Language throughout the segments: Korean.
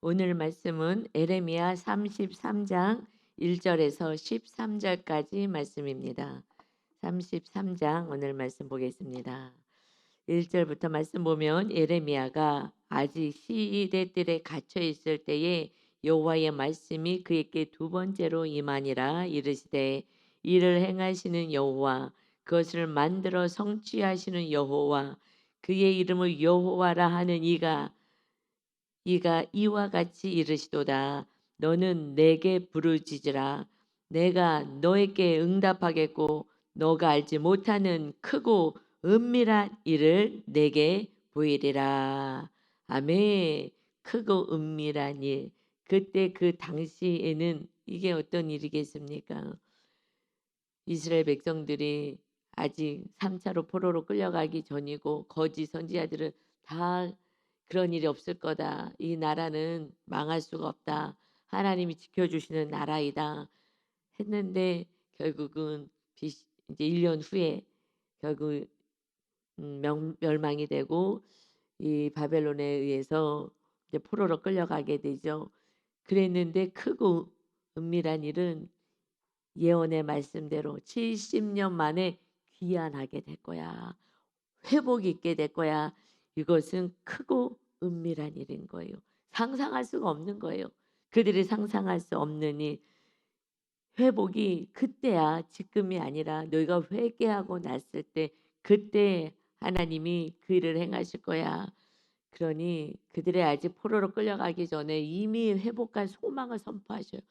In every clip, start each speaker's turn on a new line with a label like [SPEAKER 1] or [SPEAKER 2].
[SPEAKER 1] 오늘 말씀은 에레미야 33장 1절에서 13절까지 말씀입니다. 33장 오늘 말씀 보겠습니다. 1절부터 말씀 보면 에레미야가 아직 시대들에 갇혀 있을 때에 여호와의 말씀이 그에게 두 번째로 임하니라. 이르시되 이를 행하시는 여호와, 그것을 만들어 성취하시는 여호와, 그의 이름을 여호와라 하는 이가 이와 같이 이르시도다. 너는 내게 부르짖으라. 내가 너에게 응답하겠고 너가 알지 못하는 크고 은밀한 일을 내게 보이리라. 아멘. 크고 은밀한 일. 그때 그 당시에는 이게 어떤 일이겠습니까? 이스라엘 백성들이 아직 3차로 포로로 끌려가기 전이고 거짓 선지자들은 다 그런 일이 없을 거다. 이 나라는 망할 수가 없다. 하나님이 지켜주시는 나라이다. 했는데 결국은 이제 1년 후에 결국 멸망이 되고 이 바벨론에 의해서 이제 포로로 끌려가게 되죠. 그랬는데 크고 은밀한 일은 예언의 말씀대로 70년 만에 귀환하게 될 거야. 회복이 있게 될 거야. 이것은 크고 은밀한 일인 거예요. 상상할 수가 없는 거예요. 그들이 상상할 수 없는 일. 회복이 그때야, 지금이 아니라 너희가 회개하고 났을 때 그때 하나님이 그 일을 행하실 거야. 그러니 그들의 아직 포로로 끌려가기 전에 이미 회복한 소망을 선포하셔요.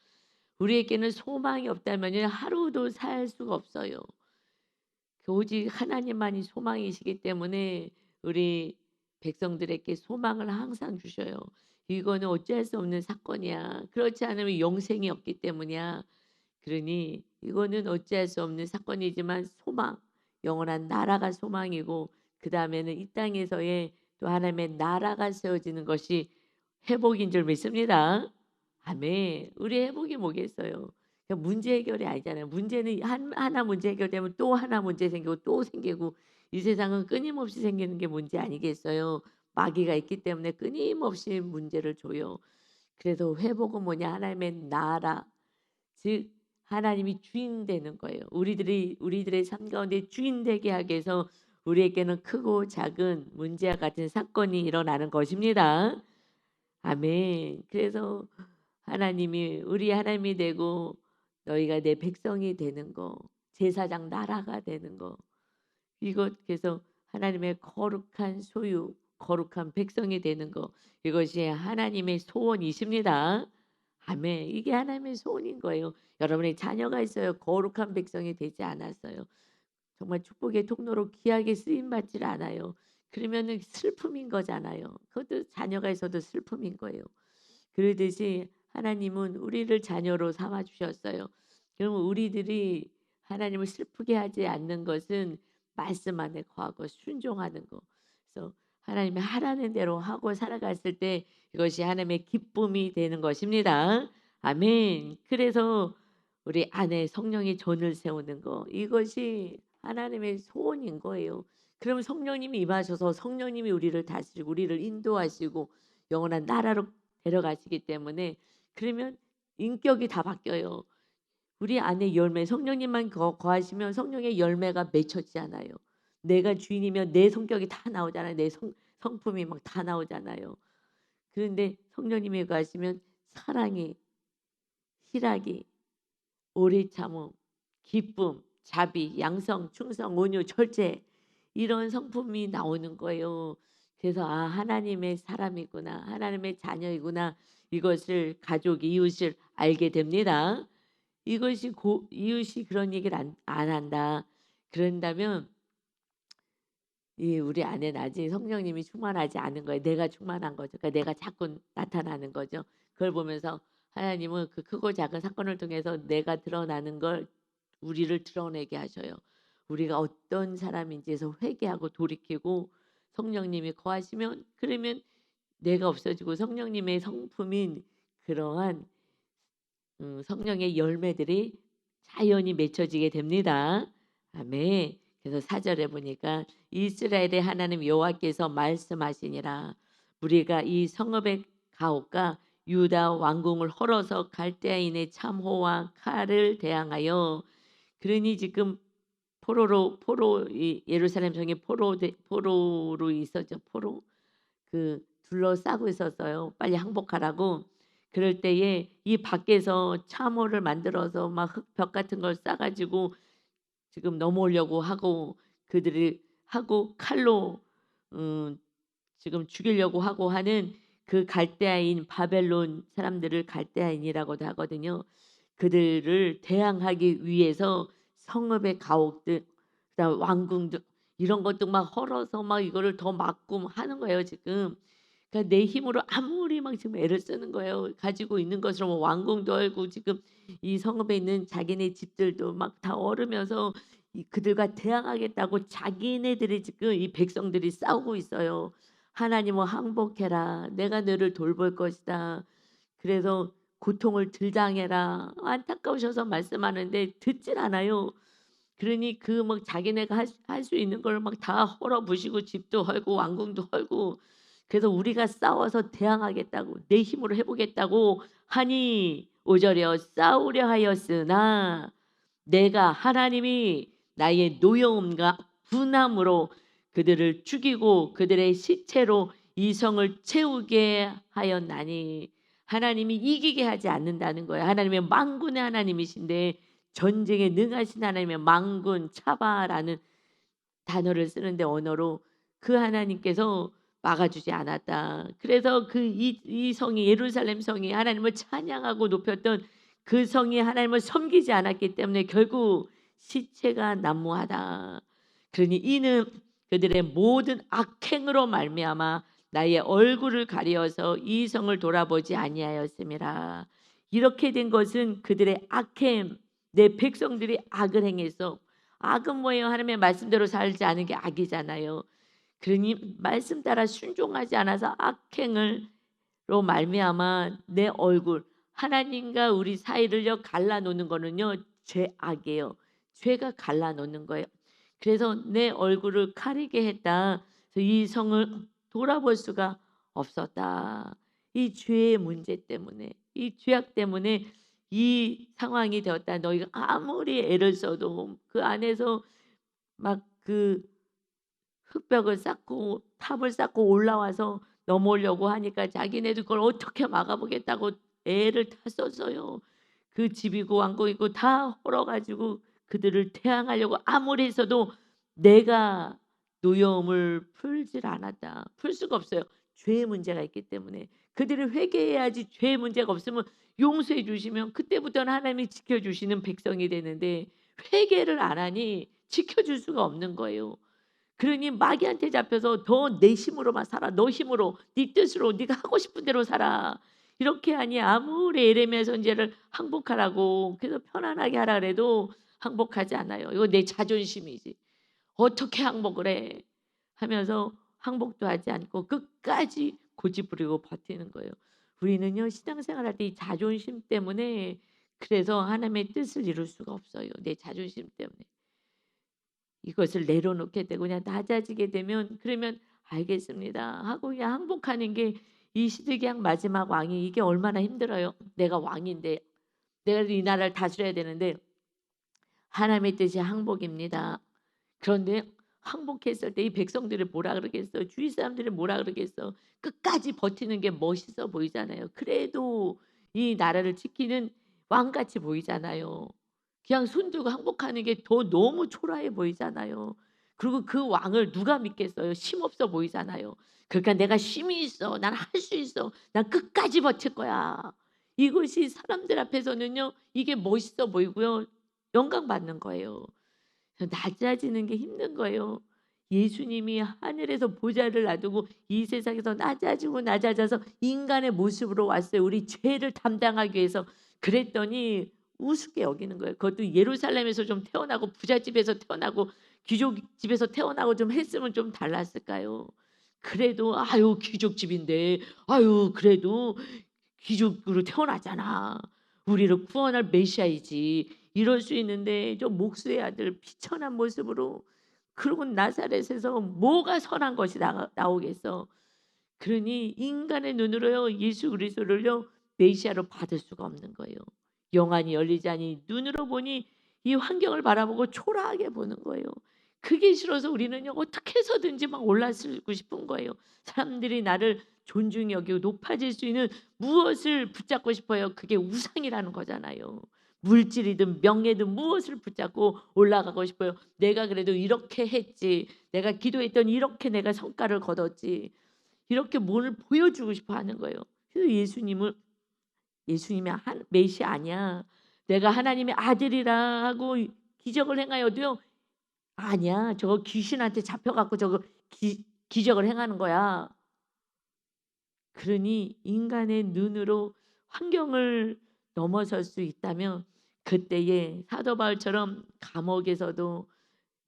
[SPEAKER 1] 우리에게는 소망이 없다면 하루도 살 수가 없어요. 오직 하나님만이 소망이시기 때문에 우리 백성들에게 소망을 항상 주셔요. 이거는 어찌할 수 없는 사건이야. 그렇지 않으면 영생이 없기 때문이야. 그러니 이거는 어찌할 수 없는 사건이지만 소망, 영원한 나라가 소망이고 그 다음에는 이 땅에서의 또 하나님의 나라가 세워지는 것이 회복인 줄 믿습니다. 아멘. 우리 회복이 뭐겠어요? 그냥 문제 해결이 아니잖아요. 문제는 하나 문제 해결되면 또 하나 문제 생기고 또 생기고 이 세상은 끊임없이 생기는 게 문제 아니겠어요? 마귀가 있기 때문에 끊임없이 문제를 줘요. 그래서 회복은 뭐냐? 하나님의 나라, 즉 하나님이 주인 되는 거예요. 우리들의 삶 가운데 주인 되게 하기 위해서 우리에게는 크고 작은 문제와 같은 사건이 일어나는 것입니다. 아멘. 그래서 하나님이 우리 하나님이 되고 너희가 내 백성이 되는 거, 제사장 나라가 되는 거. 이것께서 하나님의 거룩한 소유, 거룩한 백성이 되는 거. 이것이 하나님의 소원이십니다. 아멘. 이게 하나님의 소원인 거예요. 여러분의 자녀가 있어요. 거룩한 백성이 되지 않았어요. 정말 축복의 통로로 귀하게 쓰임 받질 않아요. 그러면은 슬픔인 거잖아요. 그것도 자녀가 있어도 슬픔인 거예요. 그러듯이 하나님은 우리를 자녀로 삼아 주셨어요. 그러면 우리들이 하나님을 슬프게 하지 않는 것은 말씀 안에 거하고 순종하는 거. 그래서 하나님이 하라는 대로 하고 살아갔을 때 이것이 하나님의 기쁨이 되는 것입니다. 아멘. 그래서 우리 안에 성령의 전을 세우는 거, 이것이 하나님의 소원인 거예요. 그럼 성령님이 임하셔서 성령님이 우리를 다스리고 우리를 인도하시고 영원한 나라로 데려가시기 때문에 그러면 인격이 다 바뀌어요. 우리 안에 열매, 성령님만 거하시면 성령의 열매가 맺혀지잖아요. 내가 주인이면 내 성격이 다 나오잖아요. 내 성품이 막 다 나오잖아요. 그런데 성령님이 거하시면 사랑이, 희락이, 오래 참음, 기쁨, 자비, 양성, 충성, 온유, 절제, 이런 성품이 나오는 거예요. 그래서 하나님의 사람이구나, 하나님의 자녀이구나, 이것을 가족, 이웃을 알게 됩니다. 이것이 이웃이 그런 얘기를 안 한다. 그런다면 우리 안에는 아직 성령님이 충만하지 않은 거예요. 내가 충만한 거죠. 그러니까 내가 자꾸 나타나는 거죠. 그걸 보면서 하나님은 그 크고 작은 사건을 통해서 내가 드러나는 걸 우리를 드러내게 하셔요. 우리가 어떤 사람인지에서 회개하고 돌이키고 성령님이 거하시면 그러면 내가 없어지고 성령님의 성품인 그러한 성령의 열매들이 자연히 맺혀지게 됩니다. 아멘. 그래서 4절에 보니까 이스라엘의 하나님 여호와께서 말씀하시니라. 우리가 이 성읍에 가옵까 유다 왕궁을 헐어서 갈대아인의 참호와 칼을 대항하여 그러니 지금 포로 이 예루살렘 성이 포로로 있었죠. 포로 둘러싸고 있었어요. 빨리 항복하라고. 그럴 때에 이 밖에서 참호를 만들어서 막 흙벽 같은 걸 싸 가지고 지금 넘어오려고 하고 그들을 하고 칼로 음 지금 죽이려고 하고 하는 그 갈대아인 바벨론 사람들을 갈대아인이라고도 하거든요. 그들을 대항하기 위해서 성읍의 가옥들 그다음에 왕궁들 이런 것도 막 헐어서 막 이거를 더 막고 하는 거예요 지금. 그러니까 내 힘으로 아무리 막 지금 애를 쓰는 거예요. 가지고 있는 것으로 뭐 왕궁도 헐고 지금 이 성읍에 있는 자기네 집들도 막 다 얼으면서 그들과 대항하겠다고 자기네들이 지금 이 백성들이 싸우고 있어요. "하나님은 항복해라. 내가 너를 돌볼 것이다. 그래서 고통을 덜 당해라." 안타까우셔서 말씀하는데 듣질 않아요. 그러니 그 막 자기네가 할 수 있는 걸 막 다 헐어부시고 집도 헐고 왕궁도 헐고 그래서 "우리가 싸워서 대항하겠다고 내 힘으로 해 보겠다고 하니" 5 절에요. "싸우려 하였으나 내가 하나님이 나의 노여움과 분함으로 그들을 죽이고 그들의 시체로 이 성을 채우게 하였나니." 하나님이 이기게 하지 않는다는 거예요. 하나님의 만군의 하나님이신데 전쟁에 능하신 하나님의 만군 차바라는 단어를 쓰는데 언어로 그 하나님께서 막아주지 않았다. 그래서 이 성이 예루살렘 성이 하나님을 찬양하고 높였던 그 성이 하나님을 섬기지 않았기 때문에 결국 시체가 난무하다. 그러니 이는 그들의 모든 악행으로 말미암아 나의 얼굴을 가리어서 이 성을 돌아보지 아니하였음이라. 이렇게 된 것은 그들의 악행, 내 백성들이 악을 행해서 악은 뭐예요? 하나님의 말씀대로 살지 않은 게 악이잖아요. 그러니 말씀 따라 순종하지 않아서 악행을로 말미암아 내 얼굴 하나님과 우리 사이를요 갈라놓는 거는요 죄악이에요. 죄가 갈라놓는 거예요. 그래서 내 얼굴을 가리게 했다. 그래서 이 성을 돌아볼 수가 없었다. 이 죄의 문제 때문에 이 죄악 때문에 이 상황이 되었다. 너희가 아무리 애를 써도 그 안에서 막 흙벽을 쌓고 탑을 쌓고 올라와서 넘어오려고 하니까 자기네들 그걸 어떻게 막아보겠다고 애를 다 썼어요. 그 집이고 왕궁이고 다 헐어 가지고 그들을 대항하려고 아무리 해서도 내가 노여움을 풀질 않았다. 풀 수가 없어요. 죄의 문제가 있기 때문에. 그들이 회개해야지 죄의 문제가 없으면 용서해 주시면 그때부터는 하나님이 지켜주시는 백성이 되는데 회개를 안 하니 지켜줄 수가 없는 거예요. 그러니 마귀한테 잡혀서 "더 내 힘으로만 살아. 너 힘으로 네 뜻으로 네가 하고 싶은 대로 살아." 이렇게 하니 아무리 에레미야 선지자를 항복하라고 그래서 편안하게 하라 그래도 항복하지 않아요. "이거 내 자존심이지. 어떻게 항복을 해." 하면서 항복도 하지 않고 끝까지 고집부리고 버티는 거예요. 우리는요 신앙생활할 때 이 자존심 때문에 그래서 하나님의 뜻을 이룰 수가 없어요. 내 자존심 때문에. 이것을 내려놓게 되고 그냥 낮아지게 되면 그러면 "알겠습니다." 하고 그냥 항복하는 게 이 시드기야 마지막 왕이 이게 얼마나 힘들어요. 내가 왕인데 내가 이 나라를 다스려야 되는데 하나님의 뜻이 항복입니다. 그런데 항복했을 때 이 백성들이 뭐라 그러겠어? 주위 사람들이 뭐라 그러겠어? 끝까지 버티는 게 멋있어 보이잖아요. 그래도 이 나라를 지키는 왕같이 보이잖아요. 그냥 손 들고 항복하는 게 더 너무 초라해 보이잖아요. 그리고 그 왕을 누가 믿겠어요? 힘없어 보이잖아요. 그러니까 '내가 힘이 있어. 난 할 수 있어. 난 끝까지 버틸 거야.' 이것이 사람들 앞에서는요 이게 멋있어 보이고요. 영광받는 거예요. 낮아지는 게 힘든 거예요. 예수님이 하늘에서 보좌를 놔두고 이 세상에서 낮아지고 낮아져서 인간의 모습으로 왔어요. 우리 죄를 담당하기 위해서. 그랬더니 우습게 여기는 거예요. 그것도 예루살렘에서 좀 태어나고 부잣집에서 태어나고 귀족집에서 태어나고 좀 했으면 좀 달랐을까요? 그래도 "아유 귀족집인데 아유 그래도 귀족으로 태어났잖아. 우리를 구원할 메시아이지." 이럴 수 있는데 저 목수의 아들 비천한 모습으로 그러고 나사렛에서 뭐가 선한 것이 나오겠어. 그러니 인간의 눈으로요 예수 그리스도를요 메시아로 받을 수가 없는 거예요. 영안이 열리지 않니 눈으로 보니 이 환경을 바라보고 초라하게 보는 거예요. 그게 싫어서 우리는요 어떻게 해서든지 막 올라서고 싶은 거예요. 사람들이 나를 존중히 여기고 높아질 수 있는 무엇을 붙잡고 싶어요. 그게 우상이라는 거잖아요. 물질이든 명예든 무엇을 붙잡고 올라가고 싶어요. 내가 그래도 이렇게 했지. 내가 기도했더니 이렇게 내가 성과를 거뒀지. 이렇게 뭘 보여주고 싶어 하는 거예요. 그래서 예수님이 메시아 아니야. 내가 하나님의 아들이라 하고 기적을 행하여도요. 아니야. 저거 귀신한테 잡혀갖고 저거 기적을 행하는 거야. 그러니 인간의 눈으로 환경을 넘어설 수 있다면 그때에 사도 바울처럼 감옥에서도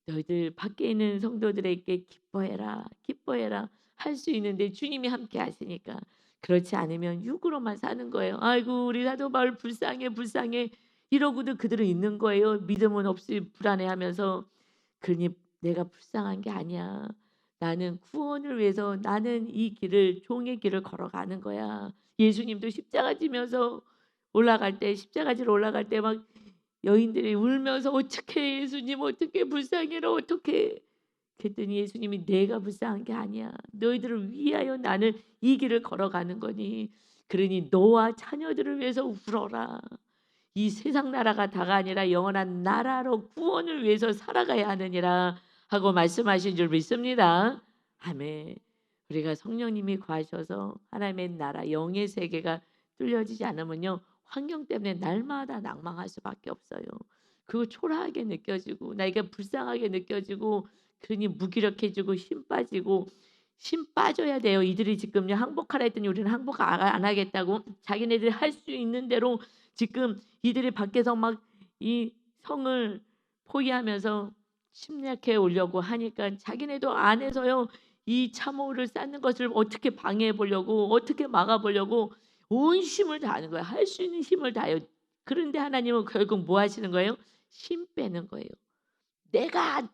[SPEAKER 1] 너희들 밖에 있는 성도들에게 기뻐해라, 기뻐해라 할 수 있는데 주님이 함께 하시니까 그렇지 않으면 육으로만 사는 거예요. 아이고 우리 사도 바울 불쌍해 불쌍해 이러고도 그들은 있는 거예요. 믿음은 없이 불안해하면서 그러니 내가 불쌍한 게 아니야. 나는 구원을 위해서 나는 이 길을 종의 길을 걸어가는 거야. 예수님도 십자가 지면서 올라갈 때 십자가 지러 올라갈 때 막 여인들이 울면서 어떻게 예수님 어떻게 불쌍해라 어떻게 그랬더니 예수님이 내가 불쌍한 게 아니야. 너희들을 위하여 나는 이 길을 걸어가는 거니. 그러니 너와 자녀들을 위해서 울어라. 이 세상 나라가 다가 아니라 영원한 나라로 구원을 위해서 살아가야 하느니라 하고 말씀하신 줄 믿습니다. 아멘. 우리가 성령님이 거하셔서 하나님의 나라 영의 세계가 뚫려지지 않으면요. 환경 때문에 날마다 낭망할 수밖에 없어요. 그거 초라하게 느껴지고 나에게 불쌍하게 느껴지고 그러니 무기력해지고 힘 빠져야 돼요. 이들이 지금요 항복하라 했더니 우리는 항복 안 하겠다고 자기네들이 할 수 있는 대로 지금 이들이 밖에서 막 이 성을 포위하면서 침략해 오려고 하니까 자기네도 안에서요 이 참호를 쌓는 것을 어떻게 방해해 보려고 어떻게 막아 보려고 온 힘을 다하는 거예요. 할 수 있는 힘을 다해요. 그런데 하나님은 결국 뭐 하시는 거예요? 힘 빼는 거예요. 내가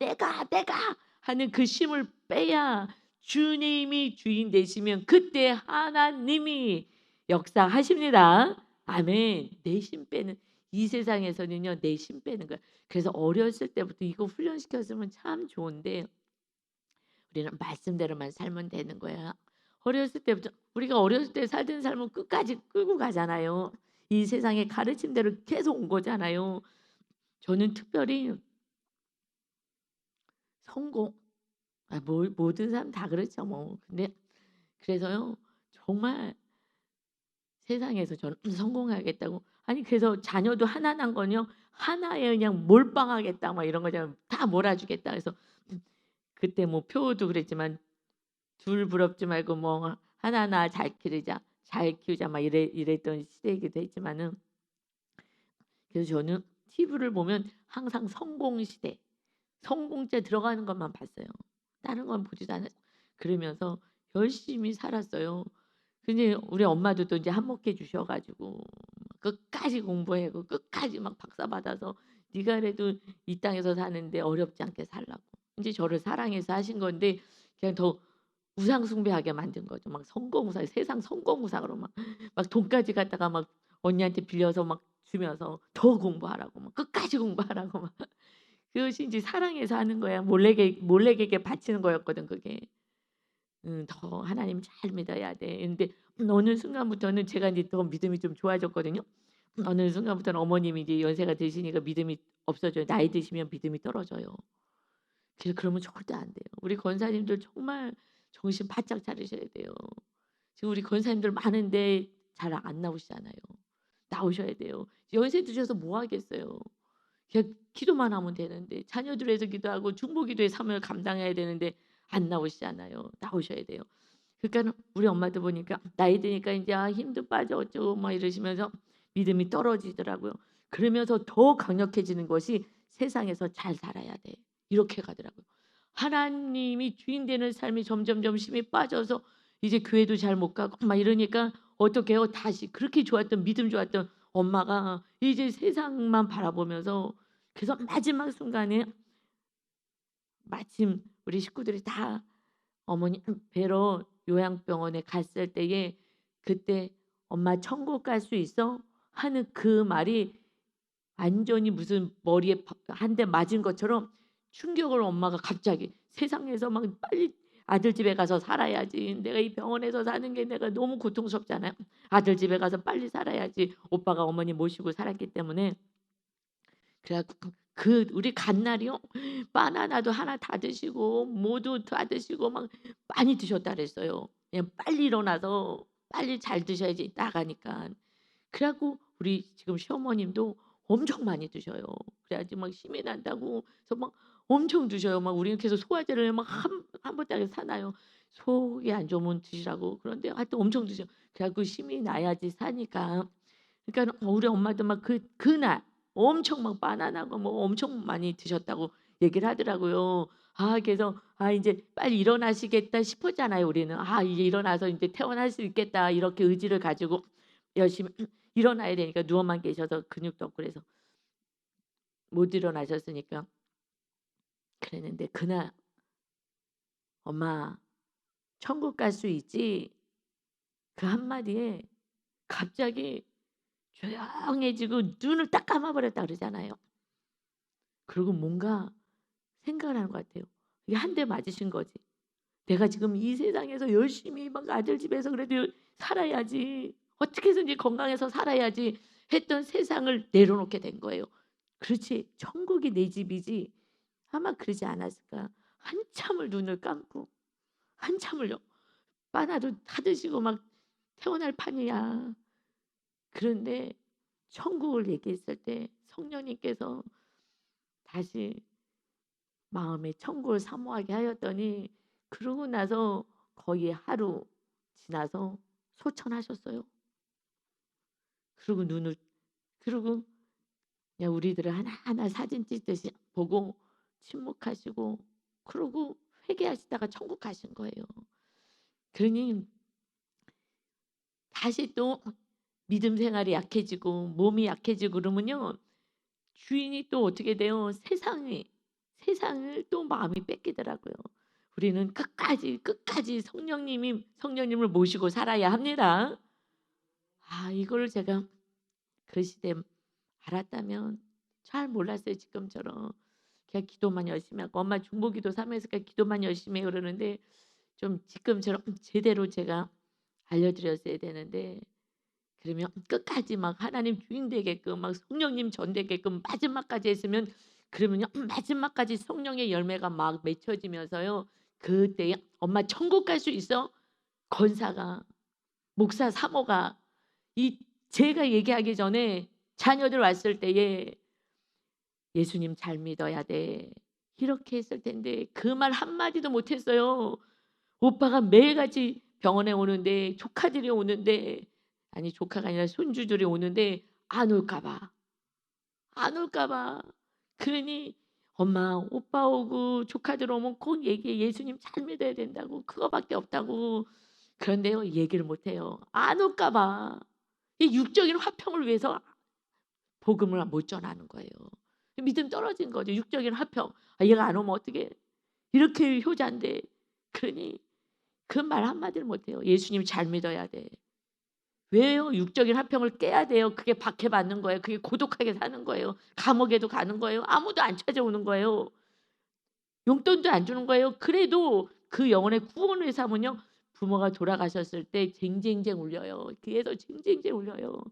[SPEAKER 1] 하는 그 힘을 빼야 주님이 주인 되시면 그때 하나님이 역사하십니다. 아멘. 내 힘 빼는 이 세상에서는요. 내 힘 빼는 거야. 그래서 어렸을 때부터 이거 훈련시켰으면 참 좋은데 우리는 말씀대로만 살면 되는 거야. 어렸을 때부터 우리가 어렸을 때 살던 삶은 끝까지 끌고 가잖아요. 이 세상의 가르침대로 계속 온 거잖아요. 저는 특별히 성공 모든 사람 다 그렇죠 뭐. 근데 그래서요. 정말 세상에서 저는 성공하겠다고 아니 그래서 자녀도 하나 난 건요. 하나에 그냥 몰빵하겠다 막 이런 거잖아요. 다 몰아주겠다. 그래서 그때 뭐 표도 그랬지만 둘 부럽지 말고 뭐 하나하나 잘 기르자. 잘 키우자 막 이랬던 시대이기도 했지만은 그래서 저는 TV를 보면 항상 성공 시대, 성공죄 들어가는 것만 봤어요. 다른 건 보지도 않았어요. 그러면서 열심히 살았어요. 근데 우리 엄마도 또 이제 한몫해 주셔 가지고 끝까지 공부하고 끝까지 막 박사 받아서 "네가 그래도 이 땅에서 사는데 어렵지 않게 살라고." 인제 저를 사랑해서 하신 건데 그냥 더 우상 숭배하게 만든 거죠. 막 성공우상 세상 성공우상으로 막 돈까지 갖다가 막 언니한테 빌려서 막 주면서 더 공부하라고 막 끝까지 공부하라고 막 그것이 인제 사랑해서 하는 거야. 몰래에게 바치는 거였거든 그게. 더 하나님 잘 믿어야 돼. 근데 어느 순간부터는 제가 인제 더 믿음이 좀 좋아졌거든요. 어느 순간부터는 어머님이 이제 연세가 드시니까 믿음이 없어져요. 나이 드시면 믿음이 떨어져요. 그래서 그러면 절대 안 돼요. 우리 권사님들 정말 정신 바짝 차리셔야 돼요. 지금 우리 권사님들 많은데 잘 안 나오시잖아요. 나오셔야 돼요. 연세 드셔서 뭐 하겠어요. 그냥 기도만 하면 되는데 자녀들 위해서 기도하고 중보기도의 사명을 감당해야 되는데 안 나오시잖아요. 나오셔야 돼요. 그러니까는 우리 엄마도 보니까 나이 드니까 인제 "아 힘도 빠져." 어쩌고 막 이러시면서 믿음이 떨어지더라고요. 그러면서 더 강력해지는 것이 "세상에서 잘 살아야 돼." 이렇게 가더라고요. 하나님이 주인 되는 삶이 점점점 힘이 빠져서 이제 교회도 잘 못 가고 막 이러니까 어떡해요? 다시 그렇게 좋았던 믿음 좋았던 엄마가 이제 세상만 바라보면서 그래서 마지막 순간에 마침 우리 식구들이 다 어머니 뵈러 요양병원에 갔을 때에 그때 엄마 천국 갈 수 있어? 하는 그 말이 완전히 무슨 머리에 한 대 맞은 것처럼 충격을 엄마가 갑자기 세상에서 막 빨리 아들 집에 가서 살아야지. 내가 이 병원에서 사는 게 내가 너무 고통스럽잖아요. 아들 집에 가서 빨리 살아야지. 오빠가 어머니 모시고 살았기 때문에. 그래 갖고 우리 간 날이요. 바나나도 하나 다 드시고 뭐도 다 드시고 막 많이 드셨다 그랬어요. 그냥 빨리 일어나서 빨리 잘 드셔야지 나가니까. 그래 갖고 우리 지금 시어머님도 엄청 많이 드셔요. 그래야지 막 힘이 난다고 그래서 막 엄청 드셔요. 막 우리는 계속 소화제를 막 한 보따리 사놔요. 속이 안 좋으면 드시라고. 그런데 하여튼 엄청 드셔. 그래 갖고 힘이 나야지 사니까. 그러니까 우리 엄마도 막 그날 엄청 막 바나나고 뭐 엄청 많이 드셨다고 얘기를 하더라고요. 그래서 인제 빨리 일어나시겠다 싶었잖아요 우리는. 이제 일어나서 인제 퇴원할 수 있겠다 이렇게 의지를 가지고 열심히 일어나야 되니까 누워만 계셔서 근육도 없고 그래서 못 일어나셨으니까 그랬는데 그날 "엄마 천국 갈 수 있지?" 그 한마디에 갑자기 조용해지고 눈을 딱 감아 버렸다 그러잖아요. 그리고 뭔가 생각을 하는 것 같아요. 이게 한 대 맞으신 거지. '내가 지금 이 세상에서 열심히 막 아들 집에서 그래도 살아야지. 어떻게 해서든지 건강해서 살아야지.' 했던 세상을 내려놓게 된 거예요. '그렇지. 천국이 내 집이지.' 아마 그러지 않았을까. 한참을 눈을 감고 한참을요. 바나나도 다 드시고 막 태어날 판이야. 그런데 천국을 얘기했을 때 성령님께서 다시 마음에 천국을 사모하게 하였더니 그러고 나서 거의 하루 지나서 소천하셨어요. 그리고 눈을 그리고 그냥 우리들을 하나하나 사진 찍듯이 보고 침묵하시고 그러고 회개하시다가 천국 가신 거예요. 그러니 다시 또 믿음 생활이 약해지고 몸이 약해지고 그러면요. 주인이 또 어떻게 돼요? 세상을 또 마음이 뺏기더라고요. 우리는 끝까지 성령님을 모시고 살아야 합니다. 이거를 제가 그 시대에 알았다면 잘 몰랐어요 지금처럼. 그냥 기도만 열심히 하고 엄마 중보기도 사면서 기도만 열심히 해 그러는데 좀 지금처럼 제대로 제가 알려드렸어야 되는데 그러면 끝까지 막 하나님 주인 되게끔 막 성령님 전 되게끔 마지막까지 했으면 그러면요 마지막까지 성령의 열매가 막 맺혀지면서요. 그때 "엄마 천국 갈 수 있어?" 권사가 목사 사모가 이 제가 얘기하기 전에 자녀들 왔을 때에 "예수님 잘 믿어야 돼." 이렇게 했을 텐데 그 말 한마디도 못 했어요. 오빠가 매일같이 병원에 오는데 조카들이 오는데 아니 조카가 아니라 손주들이 오는데 안 올까 봐. 안 올까 봐. 그러니 "엄마 오빠 오고 조카들 오면 꼭 얘기해. 예수님 잘 믿어야 된다고. 그거밖에 없다고." 그런데요 얘기를 못 해요. 안 올까 봐. 이 육적인 화평을 위해서 복음을 못 전하는 거예요. 믿음 떨어진 거죠. 육적인 화평. 얘가 안 오면 어떡해. 이렇게 효자인데. 그러니 그 말 한마디를 못 해요. "예수님 잘 믿어야 돼." 왜요? 육적인 화평을 깨야 돼요. 그게 박해받는 거예요. 그게 고독하게 사는 거예요. 감옥에도 가는 거예요. 아무도 안 찾아오는 거예요. 용돈도 안 주는 거예요. 그래도 그 영혼의 구원을 삼으면요. 부모가 돌아가셨을 때 쟁쟁쟁 울려요. 귀에서 쟁쟁쟁 울려요.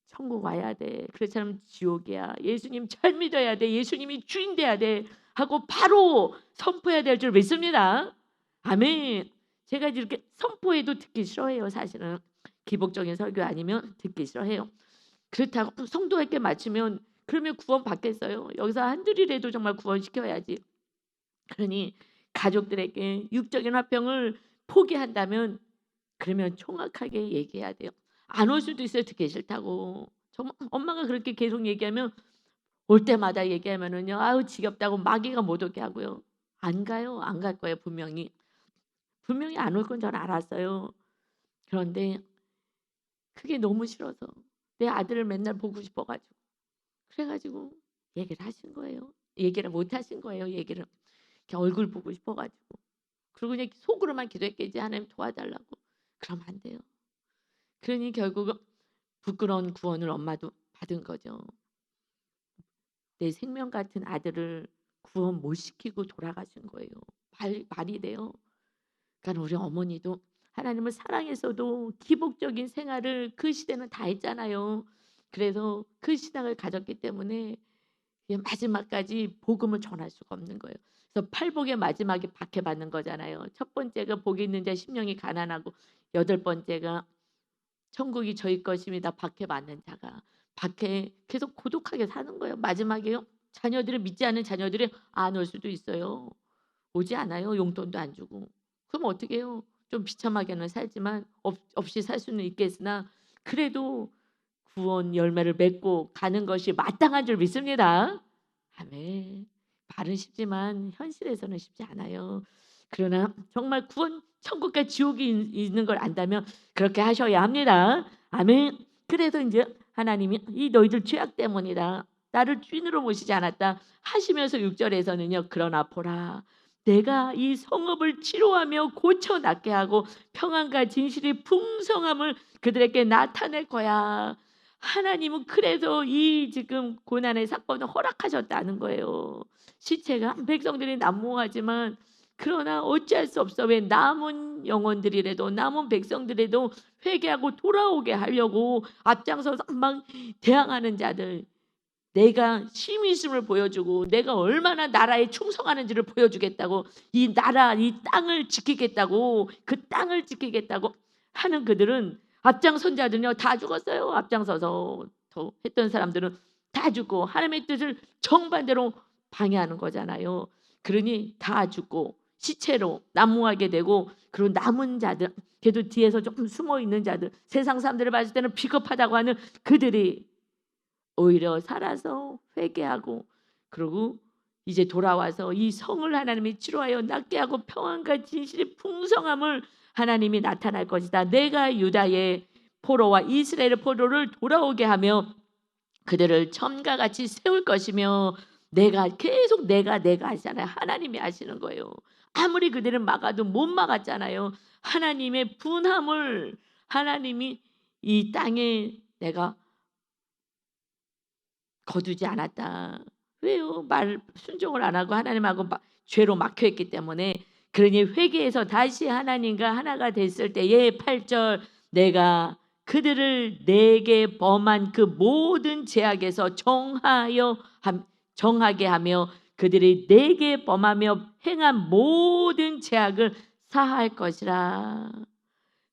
[SPEAKER 1] "천국 와야 돼. 그렇지 않으면 지옥이야. 예수님 잘 믿어야 돼. 예수님이 주인 돼야 돼." 하고 바로 선포해야 될 줄 믿습니다. 아멘. 제가 이렇게 선포해도 듣기 싫어해요 사실은. 기복적인 설교 아니면 듣기 싫어해요. 그렇다고 성도에게 맞추면 그러면 구원 받겠어요? 여기서 한둘이라도 정말 구원시켜야지. 그러니 가족들에게 육적인 화평을 포기한다면 그러면 정확하게 얘기해야 돼요. 안 올 수도 있어요 듣기 싫다고. 정말 엄마가 그렇게 계속 얘기하면 올 때마다 얘기하면은요. 아우 지겹다고 마귀가 못 오게 하고요. 안 가요. 안 갈 거예요 분명히. 분명히 안 올 건 저는 알았어요. 그런데 그게 너무 싫어서 내 아들을 맨날 보고 싶어 가지고 그래 가지고 얘기를 하신 거예요. 얘기를 못 하신 거예요 얘기를. 그냥 얼굴 보고 싶어 가지고. 그리고 그냥 속으로만 기도했겠지 하나님 도와달라고. 그러면 안 돼요. 그러니 결국은 부끄러운 구원을 엄마도 받은 거죠. 내 생명 같은 아들을 구원 못 시키고 돌아가신 거예요. 말이 돼요? 그러니까 우리 어머니도 하나님을 사랑해서도 기복적인 생활을 그 시대는 다 했잖아요. 그래서 그 신앙을 가졌기 때문에 마지막까지 복음을 전할 수가 없는 거예요. 그래서 팔복의 마지막에 박해받는 거잖아요. 첫 번째가 복이 있는 자 심령이 가난하고, 여덟 번째가 천국이 저희 것입니다. 박해받는 자가 계속 고독하게 사는 거예요. 마지막에요. 자녀들을 믿지 않는 자녀들이 안 올 수도 있어요. 오지 않아요. 용돈도 안 주고. 그럼 어떻게 해요? 좀 비참하게는 살지만 없이 살 수는 있겠으나 그래도 구원 열매를 맺고 가는 것이 마땅한 줄 믿습니다. 아멘. 말은 쉽지만 현실에서는 쉽지 않아요. 그러나 정말 구원 천국과 지옥이 있는 걸 안다면 그렇게 하셔야 합니다. 아멘. 그래서 이제 하나님이 이 너희들 죄악 때문이다, 나를 주인으로 모시지 않았다 하시면서 6절에서는요. 그러나 보라, 내가 이 성읍을 치료하며 고쳐 낫게 하고 평안과 진실이 풍성함을 그들에게 나타낼 거야. 하나님은 그래서 이 지금 고난의 사건을 허락하셨다는 거예요. 시체가 백성들이 난무하지만 그러나 어찌할 수 없어. 왜? 남은 영혼들이라도, 남은 백성들에도 회개하고 돌아오게 하려고 앞장서서 막 대항하는 자들, 내가 힘있음을 보여주고 내가 얼마나 나라에 충성하는지를 보여주겠다고, 이 나라 이 땅을 지키겠다고, 그 땅을 지키겠다고 하는 그들은, 앞장선 자들은요 다 죽었어요. 앞장서서 더 했던 사람들은 다 죽고 하나님의 뜻을 정반대로 방해하는 거잖아요. 그러니 다 죽고 시체로 난무하게 되고, 그리고 남은 자들, 걔도 뒤에서 조금 숨어 있는 자들, 세상 사람들을 봤을 때는 비겁하다고 하는 그들이 오히려 살아서 회개하고, 그리고 이제 돌아와서 이 성을 하나님이 치료하여 낫게 하고 평안과 진실의 풍성함을 하나님이 나타날 것이다. 내가 유다의 포로와 이스라엘의 포로를 돌아오게 하며 그들을 처음과 같이 세울 것이며, 내가 계속 내가 하시잖아요. 하나님이 하시는 거예요. 아무리 그들은 막아도 못 막았잖아요. 하나님의 분함을 하나님이 이 땅에 내가 거두지 않았다. 왜요? 말 순종을 안 하고 하나님하고 죄로 막혀 있기 때문에. 그러니 회개해서 다시 하나님과 하나가 됐을 때에 8절, 내가 그들을 내게 범한 그 모든 죄악에서 정하게 하며 그들이 내게 범하며 행한 모든 죄악을 사할 것이라.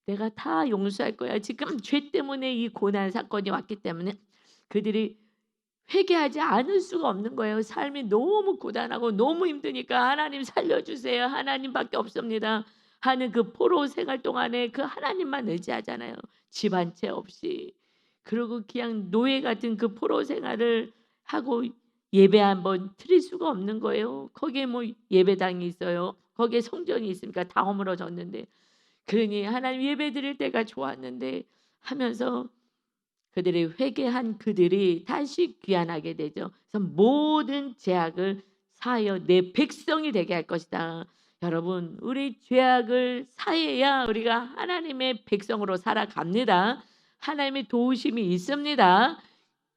[SPEAKER 1] 내가 다 용서할 거야. 지금 죄 때문에 이 고난 사건이 왔기 때문에 그들이 회개하지 않을 수가 없는 거예요. 삶이 너무 고단하고 너무 힘드니까 하나님 살려주세요, 하나님밖에 없습니다 하는 그 포로 생활 동안에 그 하나님만 의지하잖아요. 집 한 채 없이. 그리고 그냥 노예 같은 그 포로 생활을 하고 예배 한번 드릴 수가 없는 거예요. 거기에 뭐 예배당이 있어요? 거기에 성전이 있습니까? 다 허물어졌는데. 그러니 하나님 예배 드릴 때가 좋았는데 하면서 그들이 회개한 그들이 다시 귀환하게 되죠. 그래서 모든 죄악을 사하여 내 백성이 되게 할 것이다. 여러분, 우리 죄악을 사해야 우리가 하나님의 백성으로 살아갑니다. 하나님의 도우심이 있습니다.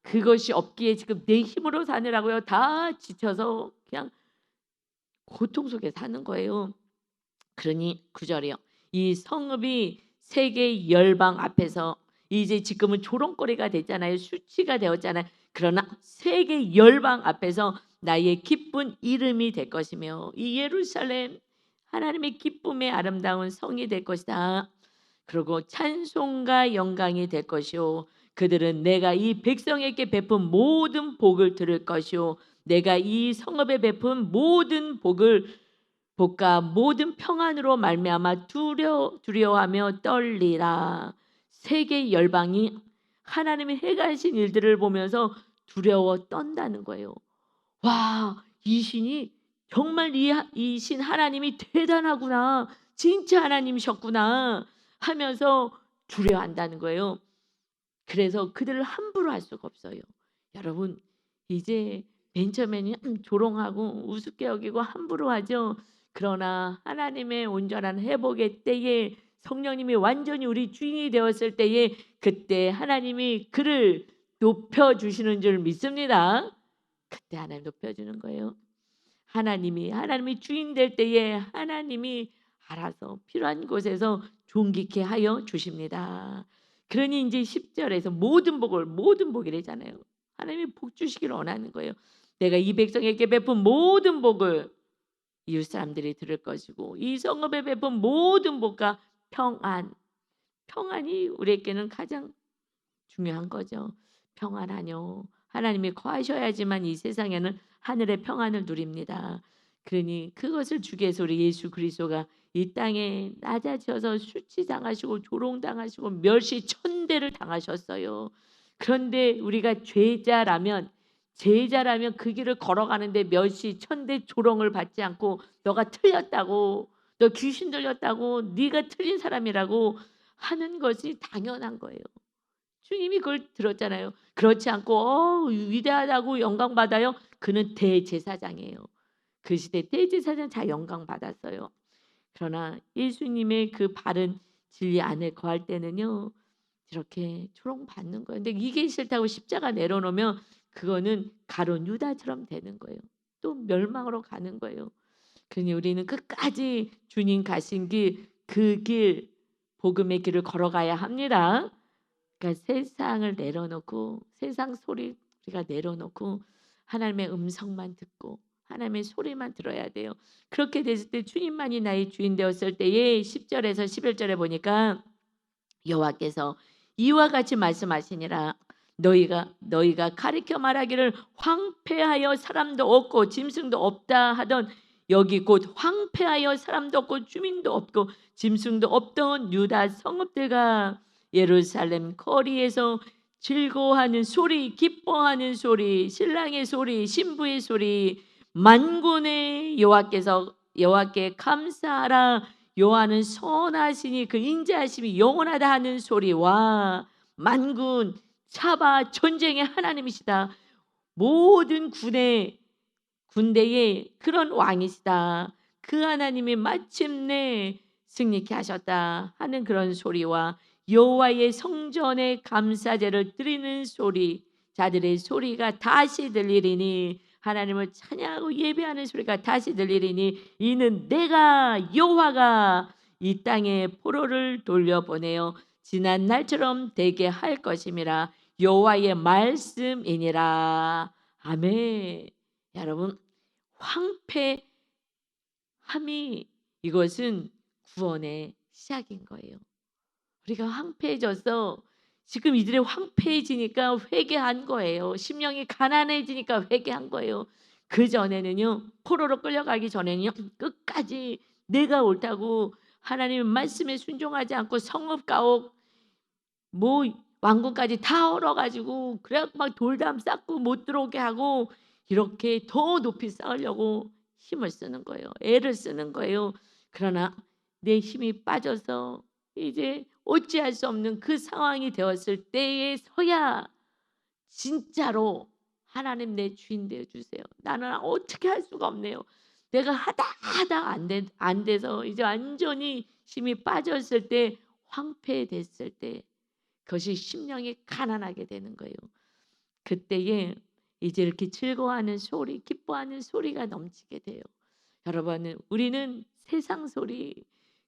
[SPEAKER 1] 그것이 없기에 지금 내 힘으로 사느라고요, 다 지쳐서 그냥 고통 속에 사는 거예요. 그러니 9절이요. 이 성읍이 세계 열방 앞에서 이제 지금은 조롱거리가 됐잖아요. 수치가 되었잖아요. 그러나 세계 열방 앞에서 나의 기쁜 이름이 될 것이며, 이 예루살렘 하나님의 기쁨의 아름다운 성이 될 것이다. 그리고 찬송과 영광이 될 것이요, 그들은 내가 이 백성에게 베푼 모든 복을 들을 것이요, 내가 이 성읍에 베푼 모든 복을 복과 모든 평안으로 말미암아 두려워하며 떨리라. 세계 열방이 하나님의 행하신 일들을 보면서 두려워 떤다는 거예요. 와, 이 신이 정말 이 신 하나님이 대단하구나, 진짜 하나님이셨구나 하면서 두려워한다는 거예요. 그래서 그들을 함부로 할 수가 없어요. 여러분, 이제 맨 처음에는 조롱하고 우습게 여기고 함부로 하죠. 그러나 하나님의 온전한 회복의 때에 성령님이 완전히 우리 주인이 되었을 때에 그때 하나님이 그를 높여주시는 줄 믿습니다. 그때 하나님 높여주는 거예요. 하나님이 주인 될 때에 하나님이 알아서 필요한 곳에서 존귀케 하여 주십니다. 그러니 이제 10절에서 모든 복이래잖아요. 하나님이 복 주시기를 원하는 거예요. 내가 이 백성에게 베푼 모든 복을 이웃 사람들이 들을 것이고 이 성읍에 베푼 모든 복과 평안이 우리에게는 가장 중요한 거죠. 평안하뇨. 하나님이 거하셔야지만 이 세상에는 하늘의 평안을 누립니다. 그러니 그것을 주기 위해서 우리 예수 그리스도가 이 땅에 낮아져서 수치당하시고 조롱당하시고 멸시천대를 당하셨어요. 그런데 우리가 제자라면 그 길을 걸어가는데 멸시천대 조롱을 받지 않고 너가 틀렸다고, 너 귀신 들렸다고, 네가 틀린 사람이라고 하는 것이 당연한 거예요. 주님이 그걸 들었잖아요. 그렇지 않고 위대하다고 영광 받아요. 그는 대제사장이에요. 그 시대 대제사장 다 영광 받았어요. 그러나 예수님의 그 바른 진리 안에 거할 때는요. 이렇게 조롱받는 거예요. 근데 이게 싫다고 십자가 내려놓으면 그거는 가룟 유다처럼 되는 거예요. 또 멸망으로 가는 거예요. 그러니 우리는 끝까지 주님 가신 그 길, 복음의 길을 걸어가야 합니다. 그러니까 세상을 내려놓고 세상 소리 우리가 내려놓고 하나님의 음성만 듣고 하나님의 소리만 들어야 돼요. 그렇게 됐을 때 주님만이 나의 주인 되었을 때에 10절에서 11절에 보니까 여호와께서 이와 같이 말씀하시니라. 너희가 가리켜 말하기를 황폐하여 사람도 없고 짐승도 없다 하던 여기 곧 황폐하여 사람도 없고 주민도 없고 짐승도 없던 유다 성읍들과 예루살렘 거리에서 즐거워하는 소리, 기뻐하는 소리, 신랑의 소리, 신부의 소리, 만군의 여호와께 감사하라. 여호와는 선하시니 그 인자하심이 영원하다 하는 소리와 만군 차바 전쟁의 하나님이시다. 모든 군대의 그런 왕이시다. 그 하나님이 마침내 승리케 하셨다 하는 그런 소리와 여호와의 성전에 감사제를 드리는 소리, 자들의 소리가 다시 들리리니 하나님을 찬양하고 예배하는 소리가 다시 들리리니 이는 내가 여호와가 이 땅에 포로를 돌려보내어 지난 날처럼 되게 할 것임이라. 여호와의 말씀이니라. 아멘. 여러분, 황폐함이 이것은 구원의 시작인 거예요. 우리가 황폐해져서 지금 이들이 황폐해지니까 회개한 거예요. 심령이 가난해지니까 회개한 거예요. 그 전에는요, 포로로 끌려가기 전에는요, 끝까지 내가 옳다고 하나님의 말씀에 순종하지 않고 성읍 가옥 왕궁까지 다 얼어가지고 그래 막 돌담 쌓고 못 들어오게 하고 이렇게 더 높이 쌓으려고 힘을 쓰는 거예요. 애를 쓰는 거예요. 그러나 내 힘이 빠져서 이제 어찌할 수 없는 그 상황이 되었을 때에서야 진짜로 하나님 내 주인 되어 주세요. 나는 어떻게 할 수가 없네요. 내가 하다 안 돼서 이제 완전히 힘이 빠졌을 때 황폐됐을 때 그것이 심령이 가난하게 되는 거예요. 그때에 이제 이렇게 즐거워하는 소리, 기뻐하는 소리가 넘치게 돼요. 여러분, 우리는 세상 소리,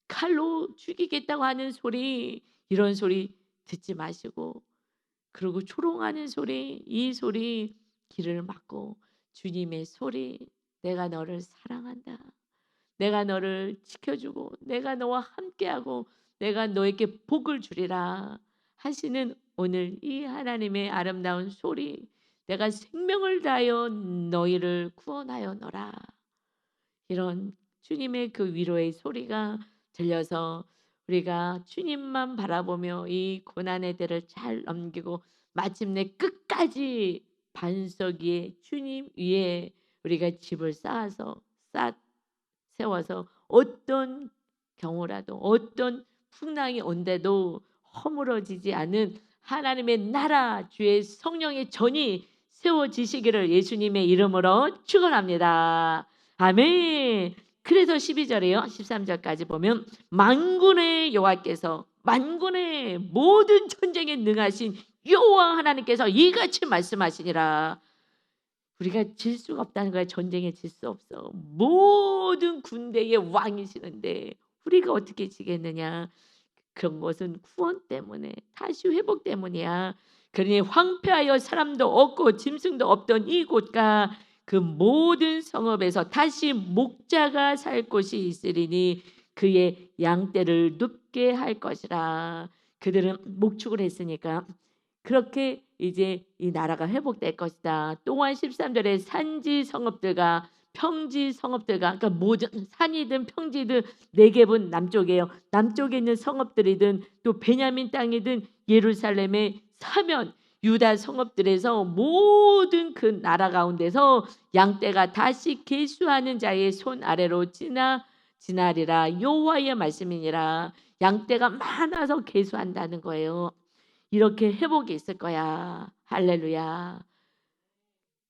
[SPEAKER 1] 칼로 죽이겠다고 하는 소리, 이런 소리 듣지 마시고, 그리고 조롱하는 소리, 이 소리 귀를 막고 주님의 소리, 내가 너를 사랑한다. 내가 너를 지켜주고 내가 너와 함께하고 내가 너에게 복을 주리라 하시는 오늘 이 하나님의 아름다운 소리, 내가 생명을 다하여 너희를 구원하여노라. 이런 주님의 그 위로의 소리가 들려서 우리가 주님만 바라보며 이 고난의 때를 잘 넘기고 마침내 끝까지 반석 위에 주님 위에 우리가 집을 세워서 어떤 경우라도 어떤 풍랑이 온데도 허물어지지 않은 하나님의 나라 주의 성령의 전이 세워지시기를 예수님의 이름으로 축원합니다. 아멘. 그래서 12절에요. 13절까지 보면 만군의 여호와께서 만군의 모든 전쟁에 능하신 여호와 하나님께서 이같이 말씀하시니라. 우리가 질 수가 없다는 거야. 전쟁에 질 수 없어. 모든 군대의 왕이시는데 우리가 어떻게 지겠느냐. 그런 것은 구원 때문에 다시 회복 때문이야. 그러니 황폐하여 사람도 없고 짐승도 없던 이곳과 그 모든 성읍에서 다시 목자가 살 곳이 있으리니 그의 양떼를 눕게 할 것이라. 그들은 목축을 했으니까 그렇게 이제 이 나라가 회복될 것이다. 또한 13절에 산지 성읍들과 평지 성읍들과 그러니까 모든 산이든 평지든 네겝은 남쪽이에요. 남쪽에 있는 성읍들이든 또 베냐민 땅이든 예루살렘의 사면 유다 성읍들에서 모든 그 나라 가운데서 양떼가 다시 계수하는 자의 손 아래로 지나리라. 여호와의 말씀이니라. 양떼가 많아서 계수한다는 거예요. 이렇게 회복이 있을 거야. 할렐루야.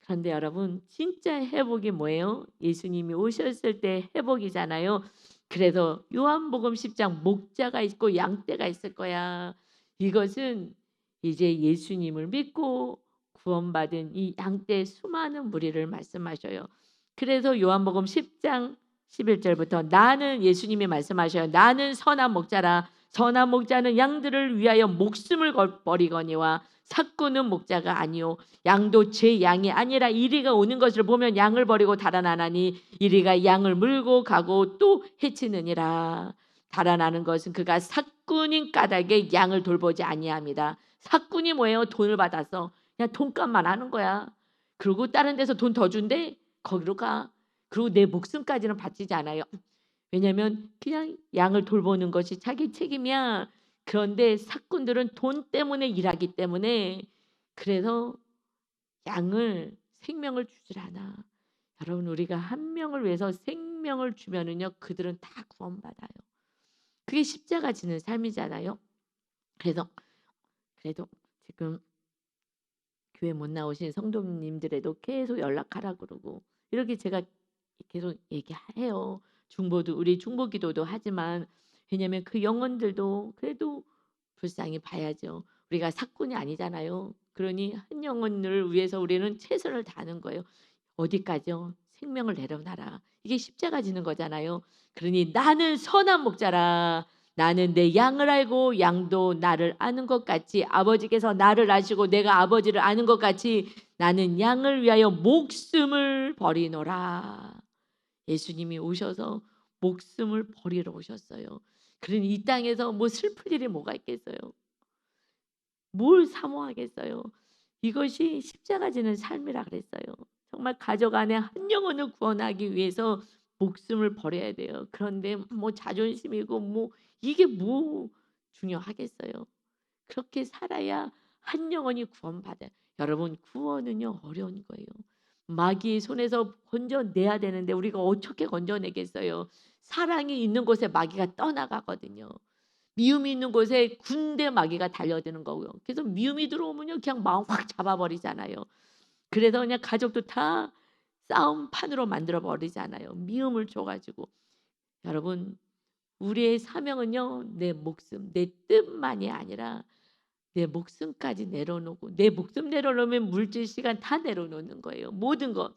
[SPEAKER 1] 그런데 여러분 진짜 회복이 뭐예요? 예수님이 오셨을 때 회복이잖아요. 그래서 요한복음 10장 목자가 있고 양떼가 있을 거야. 이것은 이제 예수님을 믿고 구원받은 이 양떼 수많은 무리를 말씀하셔요. 그래서 요한복음 10장 11절부터 나는 예수님이 말씀하셔요. 나는 선한 목자라. 선한 목자는 양들을 위하여 목숨을 버리거니와 삭구는 목자가 아니요 양도 제 양이 아니라 이리가 오는 것을 보면 양을 버리고 달아나나니 이리가 양을 물고 가고 또 해치느니라. 달아나는 것은 그가 삭군인 까닭에 양을 돌보지 아니합니다. 삭군이 뭐예요? 돈을 받아서 그냥 돈값만 하는 거야. 그리고 다른 데서 돈 더 준대? 거기로 가. 그리고 내 목숨까지는 바치지 않아요. 왜냐하면 그냥 양을 돌보는 것이 자기 책임이야. 그런데 삭군들은 돈 때문에 일하기 때문에 그래서 양을 생명을 주질 않아. 여러분 우리가 한 명을 위해서 생명을 주면은요 그들은 다 구원받아요. 그게 십자가 지는 삶이잖아요. 그래서 그래도 지금 교회 못 나오신 성도님들에도 계속 연락하라 그러고 이렇게 제가 계속 얘기해요. 중보도 우리 중보기도도 하지만 왜냐하면 그 영혼들도 그래도 불쌍히 봐야죠. 우리가 사꾼이 아니잖아요. 그러니 한 영혼을 위해서 우리는 최선을 다하는 거예요. 어디까지요? 생명을 내려놔라. 이게 십자가 지는 거잖아요. 그러니 나는 선한 목자라. 나는 내 양을 알고 양도 나를 아는 것 같이 아버지께서 나를 아시고 내가 아버지를 아는 것 같이 나는 양을 위하여 목숨을 버리노라. 예수님이 오셔서 목숨을 버리러 오셨어요. 그러니 이 땅에서 뭐 슬플 일이 뭐가 있겠어요? 뭘 사모하겠어요? 이것이 십자가 지는 삶이라 그랬어요. 정말 가족 안에 한 영혼을 구원하기 위해서 목숨을 버려야 돼요. 그런데 뭐 자존심이고 뭐 이게 뭐 중요하겠어요? 그렇게 살아야 한 영혼이 구원받아요. 여러분 구원은요 어려운 거예요. 마귀의 손에서 건져내야 되는데 우리가 어떻게 건져내겠어요? 사랑이 있는 곳에 마귀가 떠나가거든요. 미움이 있는 곳에 군대 마귀가 달려드는 거고요. 그래서 미움이 들어오면요 그냥 마음 확 잡아버리잖아요. 그래서 그냥 가족도 다 싸움판으로 만들어 버리잖아요. 미움을 줘가지고. 여러분 우리의 사명은요 내 목숨 내 뜻만이 아니라 내 목숨까지 내려놓고 내 목숨 내려놓으면 물질 시간 다 내려놓는 거예요. 모든 것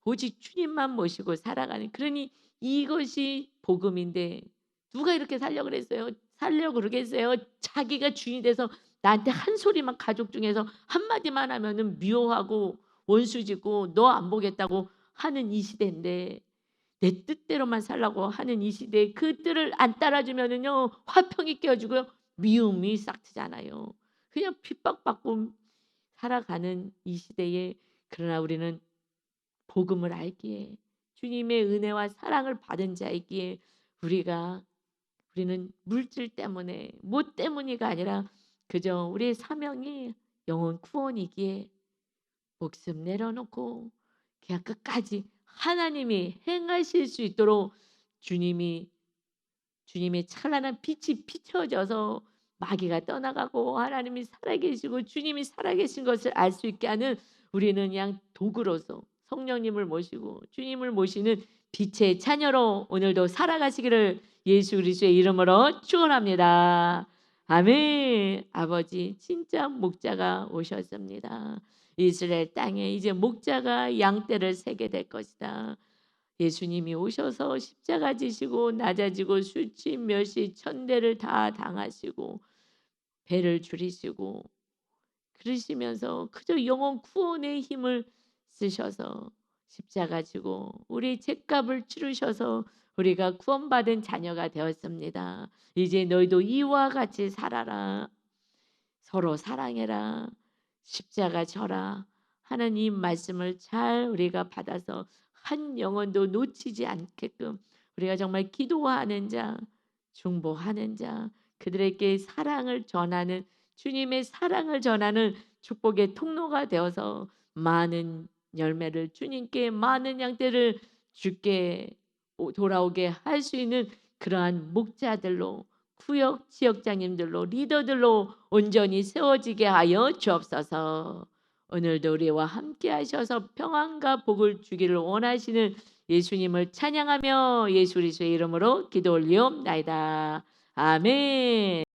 [SPEAKER 1] 오직 주님만 모시고 살아가는 그러니 이것이 복음인데 누가 이렇게 살려고 그랬어요? 살려고 그러겠어요? 자기가 주인이 돼서 나한테 한 소리만 가족 중에서 한마디만 하면은 미워하고 원수지고 너 안 보겠다고 하는 이 시대인데 내 뜻대로만 살라고 하는 이 시대에 그 뜻을 안 따라주면은요 화평이 깨어지고요 미움이 싹트잖아요. 그냥 핍박받고 살아가는 이 시대에 그러나 우리는 복음을 알기에 주님의 은혜와 사랑을 받은 자이기에 우리는 물질 때문에 뭐 때문이가 아니라 그저 우리의 사명이 영혼 구원이기에 목숨 내려놓고 그냥 끝까지 하나님이 행하실 수 있도록 주님의 찬란한 빛이 비춰져서 마귀가 떠나가고 하나님이 살아계시고 주님이 살아계신 것을 알 수 있게 하는 우리는 그냥 도구로서 성령님을 모시고 주님을 모시는 빛의 자녀로 오늘도 살아가시기를 예수 그리스도의 이름으로 축원합니다. 아멘. 아버지 진짜 목자가 오셨습니다. 이스라엘 땅에 이제 목자가 양떼를 세게 될 것이다. 예수님이 오셔서 십자가 지시고 낮아지고 수치 멸시 천대를 다 당하시고 배를 줄이시고 그러시면서 그저 영혼 구원의 힘을 쓰셔서 십자가 지고 우리 죄값을 치르셔서 우리가 구원받은 자녀가 되었습니다. 이제 너희도 이와 같이 살아라. 서로 사랑해라. 십자가 져라 하는 이 말씀을 잘 우리가 받아서 한 영혼도 놓치지 않게끔 우리가 정말 기도하는 자, 중보하는 자, 그들에게 사랑을 전하는 주님의 사랑을 전하는 축복의 통로가 되어서 많은 열매를 주님께 많은 양떼를 주께 돌아오게 할 수 있는 그러한 목자들로 구역 지역장님들로 리더들로 온전히 세워지게 하여 주옵소서. 오늘도 우리와 함께 하셔서 평안과 복을 주기를 원하시는 예수님을 찬양하며 예수 그리스도의 이름으로 기도 올리옵나이다. 아멘.